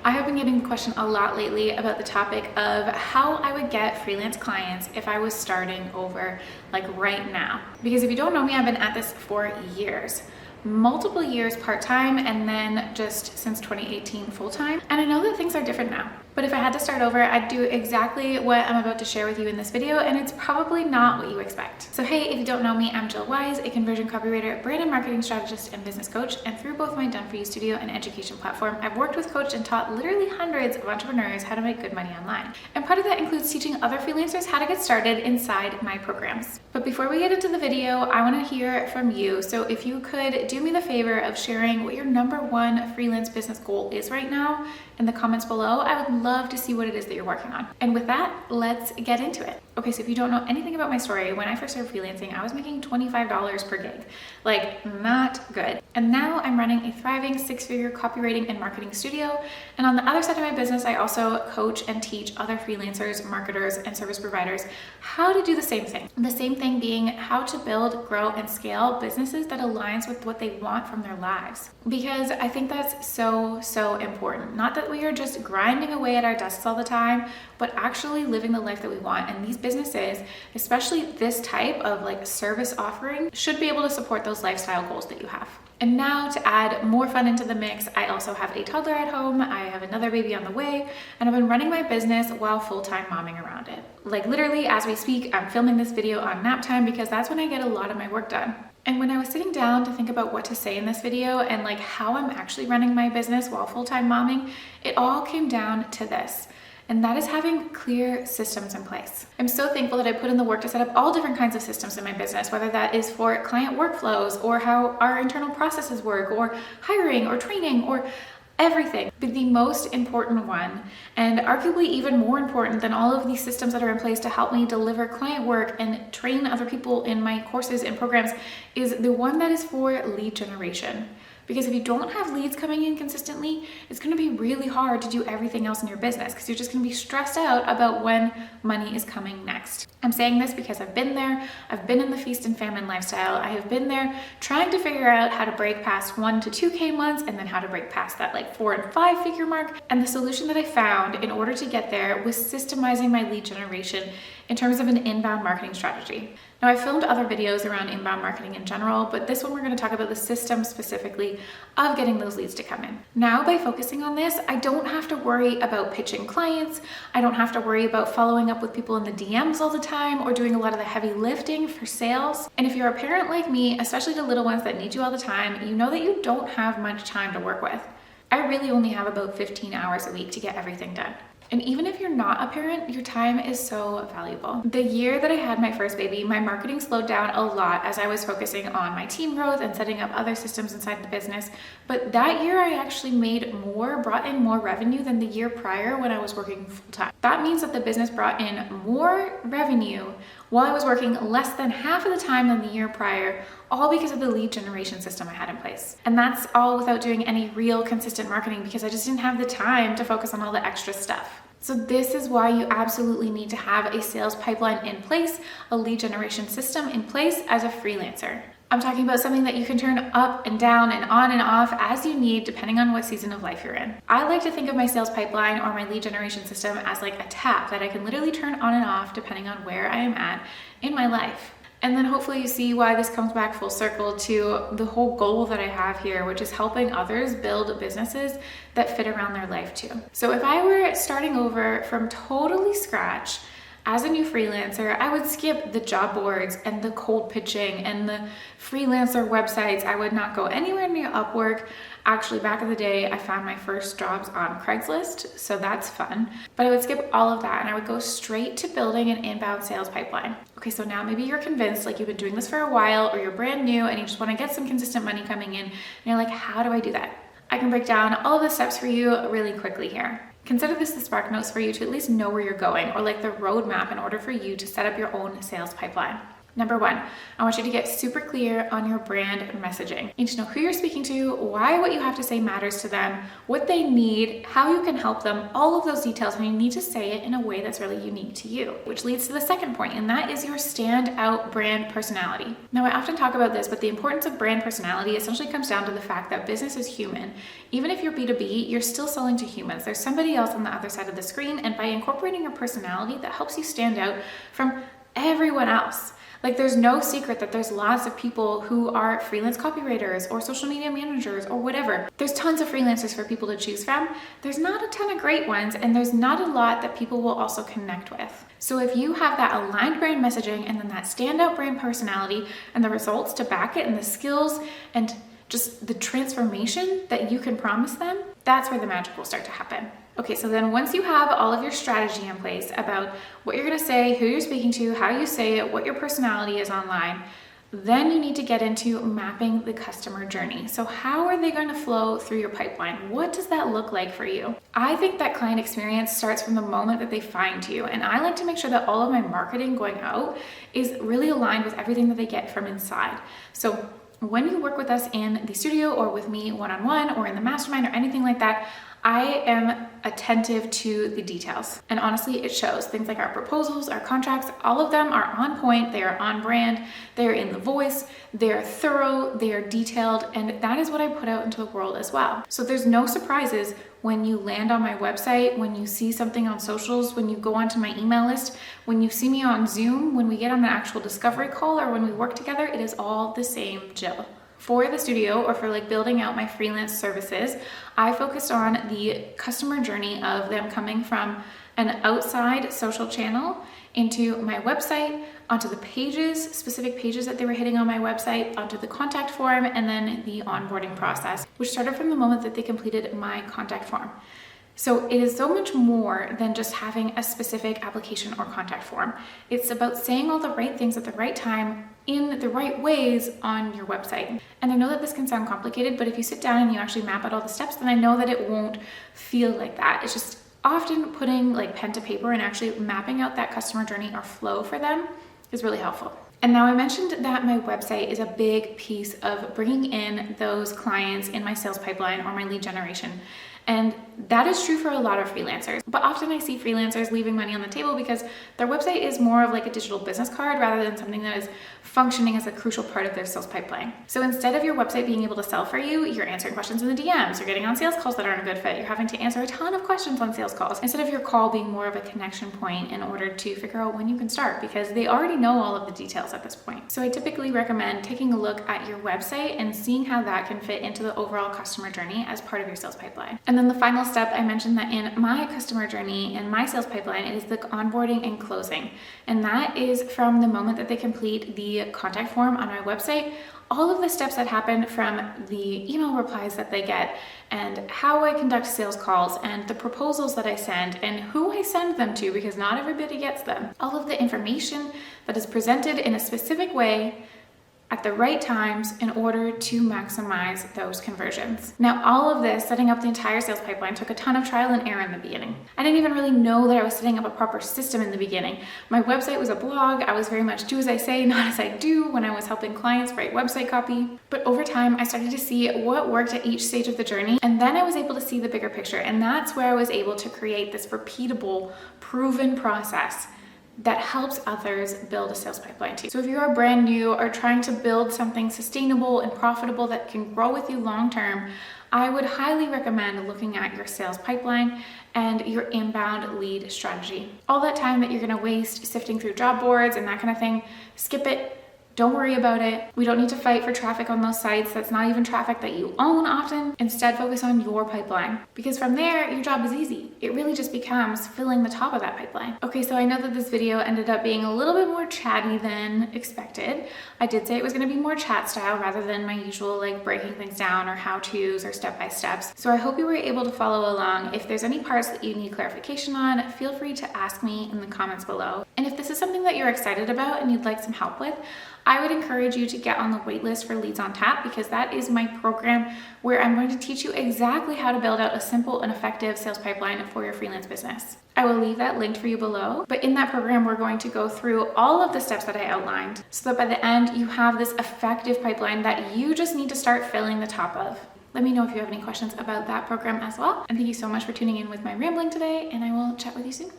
I have been getting the question a lot lately about the topic of how I would get freelance clients if I was starting over like right now. Because if you don't know me, I've been at this for years. Multiple years part-time and then just since 2018 full-time. And I know that things are different now. But if I had to start over, I'd do exactly what I'm about to share with you in this video, and it's probably not what you expect. So hey, if you don't know me, I'm Jill Wise, a conversion copywriter, brand and marketing strategist, and business coach. And through both my Done For You studio and education platform, I've worked with, coached, and taught literally hundreds of entrepreneurs how to make good money online. And part of that includes teaching other freelancers how to get started inside my programs. But before we get into the video, I want to hear from you. So if you could do me the favor of sharing what your #1 freelance business goal is right now in the comments below, I would love to see what it is that you're working on. And with that, let's get into it. Okay, so if you don't know anything about my story, when I first started freelancing, I was making $25 per gig. Like, not good. And now I'm running a thriving 6-figure copywriting and marketing studio. And on the other side of my business, I also coach and teach other freelancers, marketers, and service providers how to do the same thing. The same thing being how to build, grow, and scale businesses that aligns with what they want from their lives. Because I think that's so important. Not that we are just grinding away at our desks all the time, but actually living the life that we want. And these businesses, especially this type of like service offering, should be able to support those lifestyle goals that you have. And now to add more fun into the mix, I also have a toddler at home, I have another baby on the way, and I've been running my business while full-time momming around it. Like literally as we speak, I'm filming this video on nap time because that's when I get a lot of my work done. And when I was sitting down to think about what to say in this video and like how I'm actually running my business while full-time momming, it all came down to this. And that is having clear systems in place. I'm so thankful that I put in the work to set up all different kinds of systems in my business, whether that is for client workflows or how our internal processes work or hiring or training or everything. But the most important one, and arguably even more important than all of these systems that are in place to help me deliver client work and train other people in my courses and programs, is the one that is for lead generation. Because if you don't have leads coming in consistently, it's going to be really hard to do everything else in your business because you're just going to be stressed out about when money is coming next. I'm saying this because I've been there. I've been in the feast and famine lifestyle. I have been there trying to figure out how to break past 1 to 2K months and then how to break past that like 4 and 5 figure mark. And the solution that I found in order to get there was systemizing my lead generation in terms of an inbound marketing strategy. Now, I filmed other videos around inbound marketing in general, but this one we're going to talk about the system specifically of getting those leads to come in. Now, by focusing on this, I don't have to worry about pitching clients. I don't have to worry about following up with people in the DMs all the time or doing a lot of the heavy lifting for sales. And if you're a parent like me, especially the little ones that need you all the time, you know that you don't have much time to work with. I really only have about 15 hours a week to get everything done. And even if you're not a parent, your time is so valuable. The year that I had my first baby, my marketing slowed down a lot as I was focusing on my team growth and setting up other systems inside the business. But that year I actually brought in more revenue than the year prior when I was working full-time. That means that the business brought in more revenue while I was working less than half of the time than the year prior, all because of the lead generation system I had in place. And that's all without doing any real consistent marketing because I just didn't have the time to focus on all the extra stuff. So this is why you absolutely need to have a sales pipeline in place, a lead generation system in place as a freelancer. I'm talking about something that you can turn up and down and on and off as you need depending on what season of life you're in. I like to think of my sales pipeline or my lead generation system as like a tap that I can literally turn on and off depending on where I am at in my life. And then hopefully you see why this comes back full circle to the whole goal that I have here, which is helping others build businesses that fit around their life too. So if I were starting over from totally scratch as a new freelancer, I would skip the job boards and the cold pitching and the freelancer websites. I would not go anywhere near Upwork. Actually, back in the day, I found my first jobs on Craigslist, so that's fun. But I would skip all of that and I would go straight to building an inbound sales pipeline. Okay, so now maybe you're convinced, like you've been doing this for a while or you're brand new and you just want to get some consistent money coming in. And you're like, how do I do that? I can break down all of the steps for you really quickly here. Consider this the spark notes for you to at least know where you're going or like the roadmap in order for you to set up your own sales pipeline. Number one, I want you to get super clear on your brand messaging. You need to know who you're speaking to, why what you have to say matters to them, what they need, how you can help them, all of those details, and you need to say it in a way that's really unique to you, which leads to the second point, and that is your standout brand personality. Now, I often talk about this, but the importance of brand personality essentially comes down to the fact that business is human. Even if you're B2B, you're still selling to humans. There's somebody else on the other side of the screen, and by incorporating your personality, that helps you stand out from everyone else. Like, there's no secret that there's lots of people who are freelance copywriters or social media managers or whatever. There's tons of freelancers for people to choose from. There's not a ton of great ones, and there's not a lot that people will also connect with. So if you have that aligned brand messaging and then that standout brand personality and the results to back it and the skills and just the transformation that you can promise them, that's where the magic will start to happen. Okay, so then once you have all of your strategy in place about what you're gonna say, who you're speaking to, how you say it, what your personality is online, then you need to get into mapping the customer journey. So how are they going to flow through your pipeline? What does that look like for you? I think that client experience starts from the moment that they find you. And I like to make sure that all of my marketing going out is really aligned with everything that they get from inside. So when you work with us in the studio or with me one-on-one or in the mastermind or anything like that, I am attentive to the details. And honestly, it shows. Things like our proposals, our contracts, all of them are on point, they are on brand, they're in the voice, they're thorough, they are detailed, and that is what I put out into the world as well. So there's no surprises when you land on my website, when you see something on socials, when you go onto my email list, when you see me on Zoom, when we get on an actual discovery call, or when we work together, it is all the same Jill. For the studio or for like building out my freelance services, I focused on the customer journey of them coming from an outside social channel into my website, onto the pages, specific pages that they were hitting on my website, onto the contact form, and then the onboarding process, which started from the moment that they completed my contact form. So it is so much more than just having a specific application or contact form. It's about saying all the right things at the right time in the right ways on your website. And I know that this can sound complicated, but if you sit down and you actually map out all the steps, then I know that it won't feel like that. It's just often putting like pen to paper and actually mapping out that customer journey or flow for them is really helpful. And now I mentioned that my website is a big piece of bringing in those clients in my sales pipeline or my lead generation. And that is true for a lot of freelancers. But often I see freelancers leaving money on the table because their website is more of like a digital business card rather than something that is functioning as a crucial part of their sales pipeline. So instead of your website being able to sell for you, you're answering questions in the DMs, you're getting on sales calls that aren't a good fit, you're having to answer a ton of questions on sales calls, instead of your call being more of a connection point in order to figure out when you can start, because they already know all of the details at this point. So I typically recommend taking a look at your website and seeing how that can fit into the overall customer journey as part of your sales pipeline. And then the final step, I mentioned that in my customer journey and my sales pipeline, it is the onboarding and closing. And that is from the moment that they complete the contact form on my website, all of the steps that happen from the email replies that they get and how I conduct sales calls and the proposals that I send and who I send them to, because not everybody gets them. All of the information that is presented in a specific way at the right times in order to maximize those conversions. Now, all of this, setting up the entire sales pipeline, took a ton of trial and error in the beginning. I didn't even really know that I was setting up a proper system in the beginning. My website was a blog. I was very much do as I say, not as I do when I was helping clients write website copy. But over time, I started to see what worked at each stage of the journey, and then I was able to see the bigger picture. And that's where I was able to create this repeatable, proven process that helps others build a sales pipeline too. So if you are brand new or trying to build something sustainable and profitable that can grow with you long term, I would highly recommend looking at your sales pipeline and your inbound lead strategy. All that time that you're gonna waste sifting through job boards and that kind of thing, skip it. Don't worry about it. We don't need to fight for traffic on those sites. That's not even traffic that you own often. Instead, focus on your pipeline, because from there, your job is easy. It really just becomes filling the top of that pipeline. Okay, so I know that this video ended up being a little bit more chatty than expected. I did say it was gonna be more chat style rather than my usual like breaking things down or how-tos or step-by-steps. So I hope you were able to follow along. If there's any parts that you need clarification on, feel free to ask me in the comments below. And if this is something that you're excited about and you'd like some help with, I would encourage you to get on the waitlist for Leads on Tap, because that is my program where I'm going to teach you exactly how to build out a simple and effective sales pipeline for your freelance business. I will leave that linked for you below, but in that program, we're going to go through all of the steps that I outlined so that by the end, you have this effective pipeline that you just need to start filling the top of. Let me know if you have any questions about that program as well. And thank you so much for tuning in with my rambling today, and I will chat with you soon.